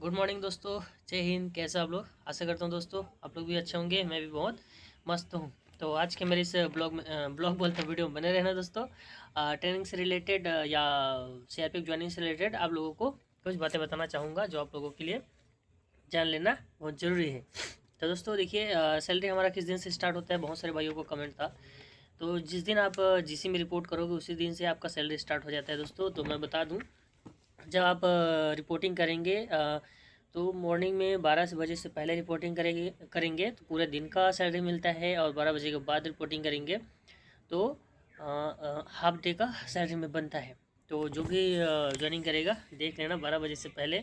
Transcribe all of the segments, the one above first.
Good morning दोस्तों। जय हिंद। कैसे आप लोग? आशा करता हूँ दोस्तों आप लोग भी अच्छे होंगे। मैं भी बहुत मस्त हूँ। तो आज के मेरे इस ब्लॉग बोलते वीडियो में बने रहना दोस्तों। ट्रेनिंग से रिलेटेड या सीआरपीएफ ज्वाइनिंग से रिलेटेड आप लोगों को कुछ बातें बताना चाहूँगा जो आप लोगों के लिए जान लेना बहुत ज़रूरी है। तो दोस्तों देखिए, सैलरी हमारा किस दिन से स्टार्ट होता है? बहुत सारे भाइयों को कमेंट था। तो जिस दिन आप जीसी में रिपोर्ट करोगे उसी दिन से आपका सैलरी स्टार्ट हो जाता है दोस्तों। तो मैं बता दूँ, जब आप रिपोर्टिंग करेंगे तो मॉर्निंग में 12 बजे से पहले रिपोर्टिंग करेंगे तो पूरे दिन का सैलरी मिलता है, और 12 बजे के बाद रिपोर्टिंग करेंगे तो हाफ डे का सैलरी में बनता है। तो जो भी ज्वाइनिंग करेगा देख लेना, 12 बजे से पहले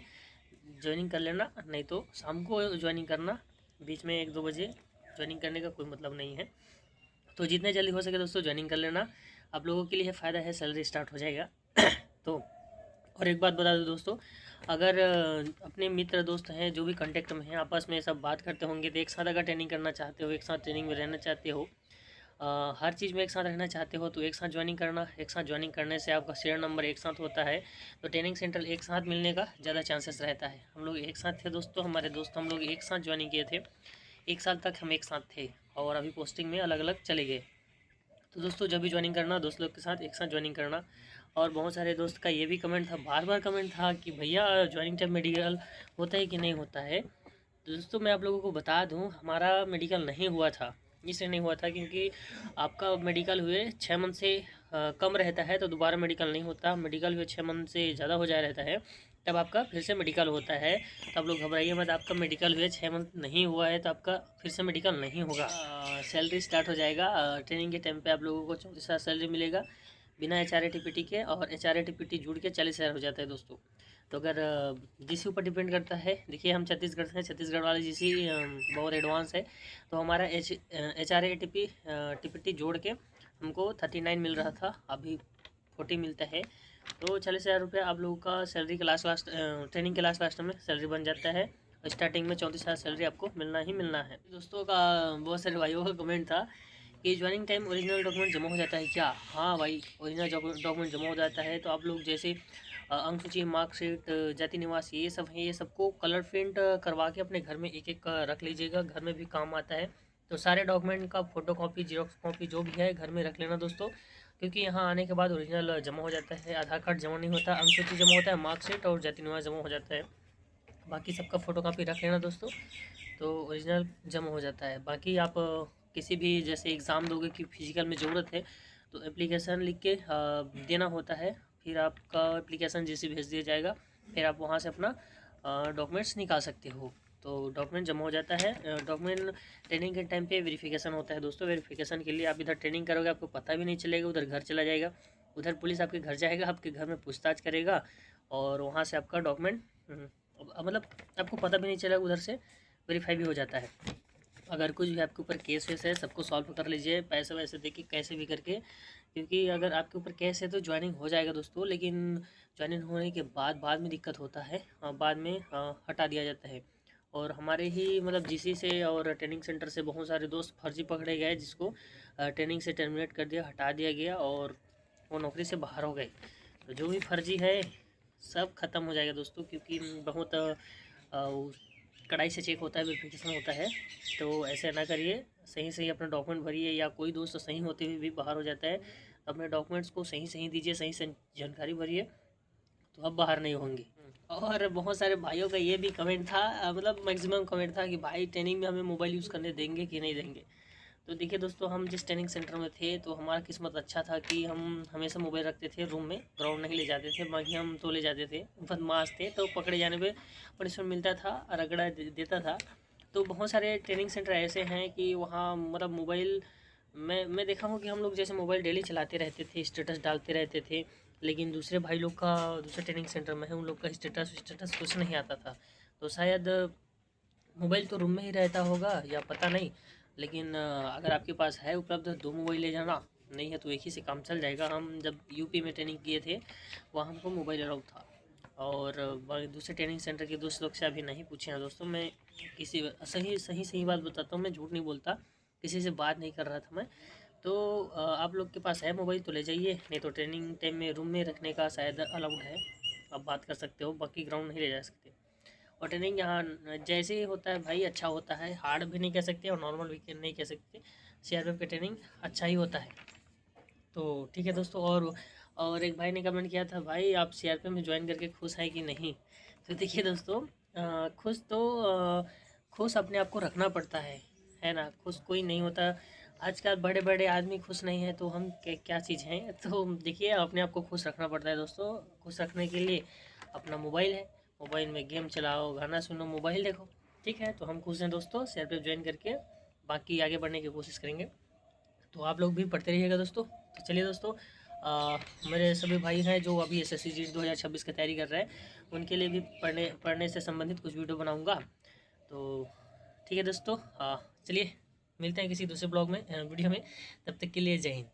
ज्वाइनिंग कर लेना, नहीं तो शाम को ज्वाइनिंग करना। बीच में 1-2 बजे ज्वाइनिंग करने का कोई मतलब नहीं है। तो जितने जल्दी हो सके दोस्तों ज्वाइनिंग कर लेना, आप लोगों के लिए फ़ायदा है, सैलरी स्टार्ट हो जाएगा। तो और एक बात बता दूं दोस्तों, अगर अपने मित्र दोस्त हैं जो भी कांटेक्ट में हैं, आपस में सब बात करते होंगे, तो एक साथ अगर ट्रेनिंग करना चाहते हो, एक साथ ट्रेनिंग में रहना चाहते हो, हर चीज़ में एक साथ रहना चाहते हो, तो एक साथ ज्वाइनिंग करना। एक साथ ज्वाइनिंग करने से आपका शेयर नंबर एक साथ होता है, तो ट्रेनिंग सेंटर एक साथ मिलने का ज़्यादा चांसेस रहता है। हम लोग एक साथ थे दोस्तों, हमारे दोस्त हम लोग एक साथ ज्वाइनिंग किए थे। 1 साल तक हम एक साथ थे और अभी पोस्टिंग में अलग अलग चले गए। तो दोस्तों जब भी ज्वाइनिंग करना दोस्त लोग के साथ एक साथ ज्वाइनिंग करना। और बहुत सारे दोस्त का ये भी कमेंट था, बार बार कमेंट था कि भैया ज्वाइनिंग टाइम मेडिकल होता है कि नहीं होता है। तो दोस्तों मैं आप लोगों को बता दूं, हमारा मेडिकल नहीं हुआ था। इसलिए नहीं हुआ था क्योंकि आपका मेडिकल हुए 6 मंथ से कम रहता है तो दोबारा मेडिकल नहीं होता। मेडिकल हुए 6 मंथ से ज़्यादा हो जाया रहता है तब आपका फिर से मेडिकल होता है। तो आप लोग घबराइए मत, आपका मेडिकल हुए 6 मंथ नहीं हुआ है तो आपका फिर से मेडिकल नहीं होगा। सैलरी स्टार्ट हो जाएगा ट्रेनिंग के टाइम पे, आप लोगों को 34,000 सैलरी मिलेगा बिना HRA TPT के, और HRA TPT जुड़ के 40,000 हो जाता है दोस्तों। तो अगर जीसी ऊपर डिपेंड करता है, देखिए हम छत्तीसगढ़ से हैं, छत्तीसगढ़ वाले जीसी बहुत एडवांस है। तो हमारा HRA TPT जोड़ के हमको 39 मिल रहा था, अभी 40 मिलता है। तो 40,000 रुपये आप लोगों का सैलरी के लास्ट ट्रेनिंग के लास्ट में सैलरी बन जाता है। स्टार्टिंग में 34,000 सैलरी आपको मिलना ही मिलना है दोस्तों। का बहुत सारे भाइयों का कमेंट था कि ज्वाइनिंग टाइम ओरिजिनल डॉक्यूमेंट जमा हो जाता है क्या? हाँ भाई, ओरिजिनल डॉक्यूमेंट जमा हो जाता है। तो आप लोग जैसे अंक सूची, मार्कशीट, जाति निवास, ये सब है, ये सबको कलर प्रिंट करवा के अपने घर में एक एक रख लीजिएगा, घर में भी काम आता है। तो सारे डॉक्यूमेंट का फोटो कॉपी, जीरोक्स कॉपी जो भी है घर में रख लेना दोस्तों, क्योंकि यहाँ आने के बाद ओरिजिनल जमा हो जाता है। आधार कार्ड जमा नहीं होता, अंक सूची जमा होता है, मार्कशीट और जाति निवास जमा हो जाता है। बाकी सबका फ़ोटो कापी रख लेना दोस्तों, तो ओरिजिनल जमा हो जाता है। बाकी आप किसी भी जैसे एग्ज़ाम दोगे कि फिजिकल में ज़रूरत है तो एप्लीकेशन लिख के देना होता है। फिर आपका एप्लीकेशन जैसे भेज दिया जाएगा, फिर आप वहाँ से अपना डॉक्यूमेंट्स निकाल सकते हो। तो डॉक्यूमेंट जमा हो जाता है। डॉक्यूमेंट ट्रेनिंग के टाइम पे वेरिफिकेशन होता है दोस्तों। वेरिफिकेशन के लिए आप इधर ट्रेनिंग करोगे, आपको पता भी नहीं चलेगा, उधर घर चला जाएगा, उधर पुलिस आपके घर जाएगा, आपके घर में पूछताछ करेगा और वहाँ से आपका डॉक्यूमेंट मतलब आपको पता भी नहीं चलेगा, उधर से वेरीफाई भी हो जाता है। अगर कुछ भी आपके ऊपर केस वेस है सबको सॉल्व कर लीजिए, पैसे वैसे दे के कैसे भी करके, क्योंकि अगर आपके ऊपर केस है तो ज्वाइनिंग हो जाएगा दोस्तों, लेकिन ज्वाइनिंग होने के बाद में दिक्कत होता है, बाद में हटा दिया जाता है। और हमारे ही मतलब जीसी से और ट्रेनिंग सेंटर से बहुत सारे दोस्त फर्जी पकड़े गए, जिसको ट्रेनिंग से टर्मिनेट कर दिया, हटा दिया गया और वो नौकरी से बाहर हो गए। तो जो भी फर्जी है सब खत्म हो जाएगा दोस्तों, क्योंकि बहुत कड़ाई से चेक होता है, वेरिफिकेशन होता है। तो ऐसे ना करिए, सही सही अपना डॉक्यूमेंट भरिए, या कोई दोस्त सही होते हुए भी बाहर हो जाता है, अपने डॉक्यूमेंट्स को सही सही दीजिए, सही सही जानकारी भरिए, तो अब बाहर नहीं होंगे। और बहुत सारे भाइयों का ये भी कमेंट था, मतलब मैक्सिमम कमेंट था कि भाई ट्रेनिंग में हमें मोबाइल यूज़ करने देंगे कि नहीं देंगे। तो देखिए दोस्तों, हम जिस ट्रेनिंग सेंटर में थे तो हमारा किस्मत अच्छा था कि हम हमेशा मोबाइल रखते थे रूम में, ग्राउंड नहीं ले जाते थे। बाकी हम तो ले जाते थे, बदमाश थे, तो पकड़े जाने पे पनिशमेंट मिलता था, रगड़ा देता था। तो बहुत सारे ट्रेनिंग सेंटर ऐसे हैं कि वहाँ मतलब मोबाइल, मैं देखा हूँ कि हम लोग जैसे मोबाइल डेली चलाते रहते थे, स्टेटस डालते रहते थे, लेकिन दूसरे भाई लोग का, दूसरे ट्रेनिंग सेंटर में है, उन लोग का स्टेटस कुछ नहीं आता था। तो शायद मोबाइल तो रूम में ही रहता होगा या पता नहीं, लेकिन अगर आपके पास है उपलब्ध 2 मोबाइल ले जाना, नहीं है तो एक ही से काम चल जाएगा। हम जब यूपी में ट्रेनिंग किए थे वहाँ हमको मोबाइल अलाउड था। और दूसरे ट्रेनिंग सेंटर के दोस्त लोग से अभी नहीं पूछे हैं दोस्तों, मैं किसी सही सही सही बात बताता हूँ, मैं झूठ नहीं बोलता, किसी से बात नहीं कर रहा था मैं। तो आप लोग के पास है मोबाइल तो ले जाइए, नहीं तो ट्रेनिंग टाइम में रूम में रखने का शायद अलाउड है, आप बात कर सकते हो, बाकी ग्राउंड नहीं ले जा सकते। और ट्रेनिंग यहाँ जैसे ही होता है भाई अच्छा होता है, हार्ड भी नहीं कह सकते और नॉर्मल भी नहीं कह सकते, सीआरपीएफ का ट्रेनिंग अच्छा ही होता है। तो ठीक है दोस्तों, और एक भाई ने कमेंट किया था, भाई आप सीआरपीएफ में ज्वाइन करके खुश हैं कि नहीं। तो देखिए दोस्तों, खुश तो खुश अपने आप को रखना पड़ता है ना, खुश कोई नहीं होता। आजकल बड़े बड़े आदमी खुश नहीं है तो हम क्या चीज़ हैं। तो देखिए अपने आप को खुश रखना पड़ता है दोस्तों। खुश रखने के लिए अपना मोबाइल है, मोबाइल में गेम चलाओ, गाना सुनो, मोबाइल देखो, ठीक है। तो हम खुश हैं दोस्तों सीआरपीएफ ज्वाइन करके, बाकी आगे बढ़ने की कोशिश करेंगे। तो आप लोग भी पढ़ते रहिएगा दोस्तों। तो चलिए दोस्तों, मेरे सभी भाई हैं जो अभी एसएससी जीडी 2026 की तैयारी कर रहे हैं, उनके लिए भी पढ़ने से संबंधित कुछ वीडियो बनाऊंगा। तो ठीक है दोस्तों, चलिए मिलते हैं किसी दूसरे ब्लॉग में, वीडियो में। तब तक के लिए जय हिंद।